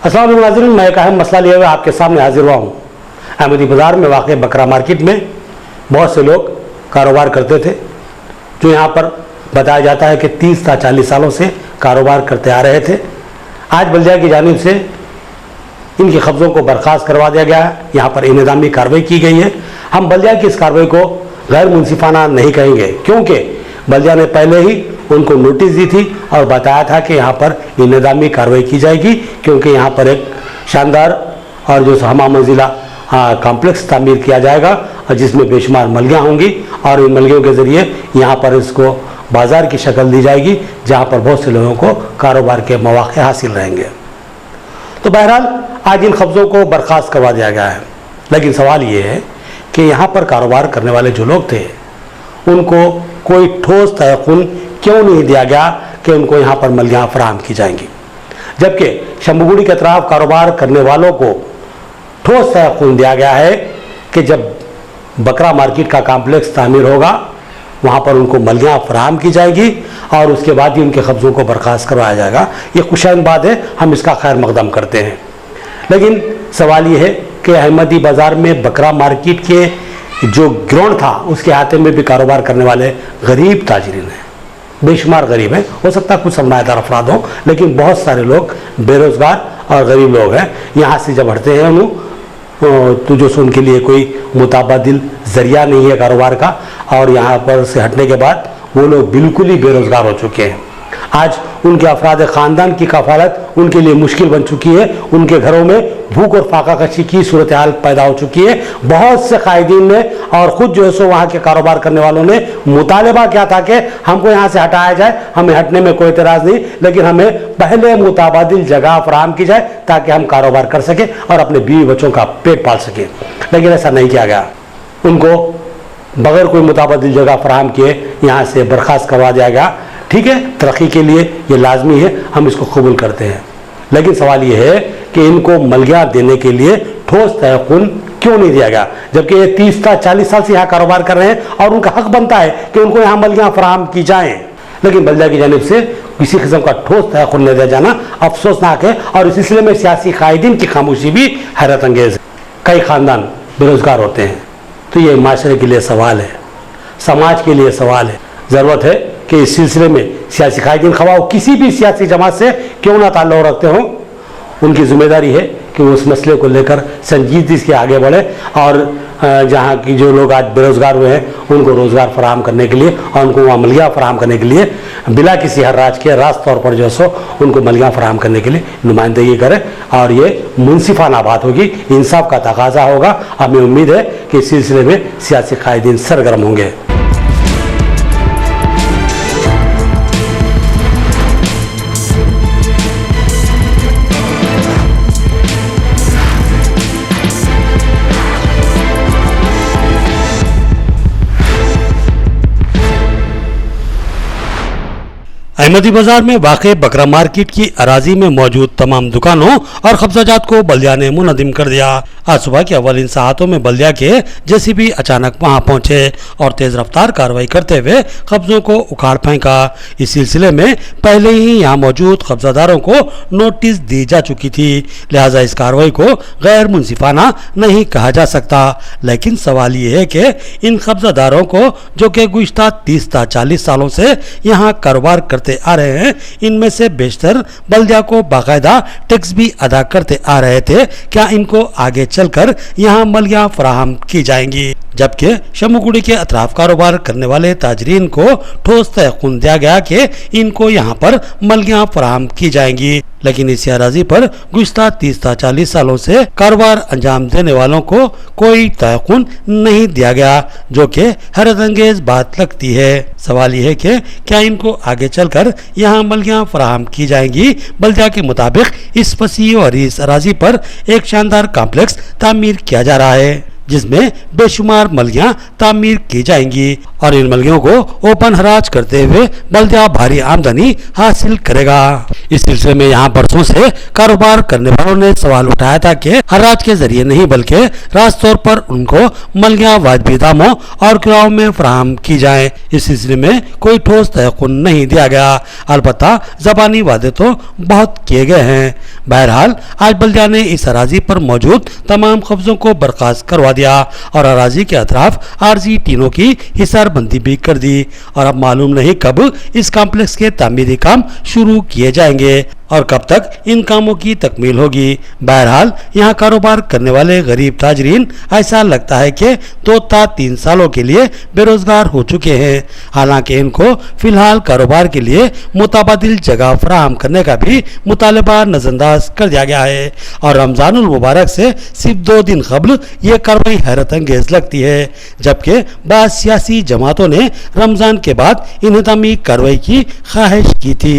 अस्सलाम वालेकुम नाज़रीन, मैं एक अहम मसला लिए हुए आपके सामने हाजिर हुआ हूँ। अहमदी बाज़ार में वाक़ बकरा मार्केट में बहुत से लोग कारोबार करते थे, जो यहाँ पर बताया जाता है कि 30 या 40 सालों से कारोबार करते आ रहे थे। आज बल्दिया की जानिब से इनके कब्ज़ों को बर्खास्त करवा दिया गया है। यहाँ पर इंतज़ामी कार्रवाई की गई है। हम बल्दिया की इस कार्रवाई को गैर मुनसिफाना नहीं कहेंगे, क्योंकि बल्दिया ने पहले ही उनको नोटिस दी थी और बताया था कि यहाँ पर इंतज़ामी कार्रवाई की जाएगी, क्योंकि यहाँ पर एक शानदार और जो हमा मंजिला कॉम्प्लेक्स तामीर किया जाएगा और जिसमें बेशुमार मलगियाँ होंगी और इन मलगियों के ज़रिए यहाँ पर इसको बाज़ार की शक्ल दी जाएगी, जहाँ पर बहुत से लोगों को कारोबार के मौक़े हासिल रहेंगे। तो बहरहाल आज इन कब्ज़ों को बर्खास्त करवा दिया गया है, लेकिन सवाल ये है कि यहाँ पर कारोबार करने वाले जो लोग थे उनको कोई ठोस तयक़ुन क्यों नहीं दिया गया कि उनको यहाँ पर मलगियाँ फराहम की जाएंगी, जबकि शम्बुगुड़ी के अतराफ कारोबार करने वालों को ठोस तयक़ुन दिया गया है कि जब बकरा मार्केट का कॉम्प्लेक्स तामीर होगा वहाँ पर उनको मलगियाँ फराहम की जाएगी और उसके बाद ही उनके कब्ज़ों को बर्खास्त करवाया जाएगा। ये खुशाइन बात है, हम इसका खैर मकदम करते हैं। लेकिन सवाल ये है कि अहमदी बाज़ार में बकरा मार्केट के जो ग्राउंड था उसके हाथे में भी कारोबार करने वाले गरीब ताजरीन हैं, बेशुमार गरीब हैं। हो सकता है कुछ सरमायादार अफराद हों, लेकिन बहुत सारे लोग बेरोज़गार और गरीब लोग हैं। यहाँ से जब हटते हैं तो जो उनके लिए कोई मुताबादिल ज़रिया नहीं है कारोबार का, और यहाँ पर से हटने के बाद वो लोग बिल्कुल ही बेरोज़गार हो चुके हैं। आज उनके अफराद ख़ानदान की कफ़ालत उनके लिए मुश्किल बन चुकी है। उनके घरों में भूख और फाका कशी की सूरत हाल पैदा हो चुकी है। बहुत से कायदीन ने और ख़ुद जो है सो वहाँ के कारोबार करने वालों ने मुतालबा किया था कि हमको यहाँ से हटाया जाए, हमें हटने में कोई एतराज़ नहीं, लेकिन हमें पहले मुताबादिल जगह फराहम की जाए ताकि हम कारोबार कर सकें और अपने बीवी बच्चों का पेट पाल सकें। लेकिन ऐसा नहीं किया गया। उनको बग़ैर कोई मुताबादिल जगह फराहम किए यहाँ से बर्खास्त करवा दिया गया। ठीक है, तरक्की के लिए ये लाजमी है, हम इसको कबूल करते हैं, लेकिन सवाल ये है कि इनको मलगियाँ देने के लिए ठोस तयक़ुन क्यों नहीं दिया गया, जबकि ये 30 या 40 साल से यहाँ कारोबार कर रहे हैं और उनका हक बनता है कि उनको यहाँ मलगियाँ फराहम की जाएँ। लेकिन बल्दिया की जानिब से किसी किस्म का ठोस तयक़ुन नहीं दिया जाना अफसोसनाक है, और इस सिलसिले में सियासी कायदीन की खामोशी भी हैरत अंगेज़ है। कई ख़ानदान बेरोज़गार होते हैं, तो ये माशरे के लिए सवाल है, समाज के लिए सवाल है। ज़रूरत है कि इस सिलसिले में सियासी कायदीन खवाओ किसी भी सियासी जमात से क्यों ना ताल्लुक़ रखते हों, उनकी ज़िम्मेदारी है कि वो उस मसले को लेकर संजीदगी से आगे बढ़े और जहाँ की जो लोग आज बेरोज़गार हुए हैं उनको रोज़गार फराहम करने के लिए और उनको वहाँ मलगियाँ फराहम करने के लिए बिला किसी हर्राज के रास्त तौर पर जो सो उनको मलगियाँ फराहम करने के लिए नुमाइंदगी करें, और ये मुनसिफाना बात होगी, इंसाफ का तकाजा होगा। हमें उम्मीद है कि इस सिलसिले में सियासी कायदीन सरगर्म होंगे। अहमदी बाजार में वाक़ बकरा मार्केट की अराजी में मौजूद तमाम दुकानों और कब्जाजात को बल्दिया ने मुनज़्ज़िम कर दिया। आज सुबह की अव्वलिन साअतों में बल्दिया के जेसीबी अचानक वहां पहुंचे और तेज रफ्तार कार्रवाई करते हुए कब्जों को उखाड़ फेंका। इस सिलसिले में पहले ही यहाँ मौजूद कब्जादारों को नोटिस दी जा चुकी थी, लिहाजा इस कार्रवाई को गैर मुनसिफाना नहीं कहा जा सकता। लेकिन सवाल ये है कि इन कब्जादारों को, जो कि गुज़िश्ता 30 या 40 सालों से यहाँ कारोबार करते आ रहे हैं, इनमें से बेशतर बल्दिया को बाकायदा टैक्स भी अदा करते आ रहे थे, क्या इनको आगे चलकर यहाँ मलगियाँ फराहम की जाएंगी? जबकि शम्बुगुड़ी के अतराफ कारोबार करने वाले ताजरीन को ठोस तयक़ुन दिया गया कि इनको यहाँ पर मलगियाँ फराहम की जाएंगी, लेकिन इस अराजी पर गुज़िश्ता 30 या 40 सालों से कारोबार अंजाम देने वालों को कोई तयक़ुन नहीं दिया गया, जो कि हैरत अंगेज बात लगती है। सवाल यह है कि क्या इनको आगे चलकर यहाँ मलगियाँ फराहम की जाएंगी? बल्दिया के मुताबिक इस वसीअ और इस अराजी पर एक शानदार कॉम्प्लेक्स तामीर किया जा रहा है, जिसमें बेशुमार मलियां तामीर की जाएंगी और इन मलियों को ओपन हराज करते हुए बल्दिया भारी आमदनी हासिल करेगा। इस सिलसिले में यहाँ बरसों से कारोबार करने वालों ने सवाल उठाया था कि हराज के जरिए नहीं बल्कि रास्त तौर पर उनको मलियां वाजिबी दामों और किरायों में फराहम की जाए। इस सिलसिले में कोई ठोस तयक़ुन नहीं दिया गया, अलबत्ता ज़बानी वादे तो बहुत किए गए हैं। बहरहाल आज बल्दिया ने इस अराजी पर मौजूद तमाम कब्जों को बर्खास्त करवा दिया और अराजी के अतराफ आरजी टीनों की हिसारबंदी भी कर दी और अब मालूम नहीं कब इस कॉम्प्लेक्स के तामीरी काम शुरू किए जाएंगे और कब तक इन कामों की तकमील होगी। बहरहाल यहाँ कारोबार करने वाले गरीब ताजरीन ऐसा लगता है कि 2 ta 3 सालों के लिए बेरोजगार हो चुके हैं। हालांकि इनको फिलहाल कारोबार के लिए मुताबादिल जगह फराहम करने का भी मुतालबा नजरअंदाज कर दिया गया है और रमजानुल मुबारक से सिर्फ 2 दिन कबल ये कार्रवाई हैरत अंगेज लगती है, जबकि बाज़ सियासी जमातों ने रमजान के बाद इन्हदामी कार्रवाई की ख्वाहिश की थी।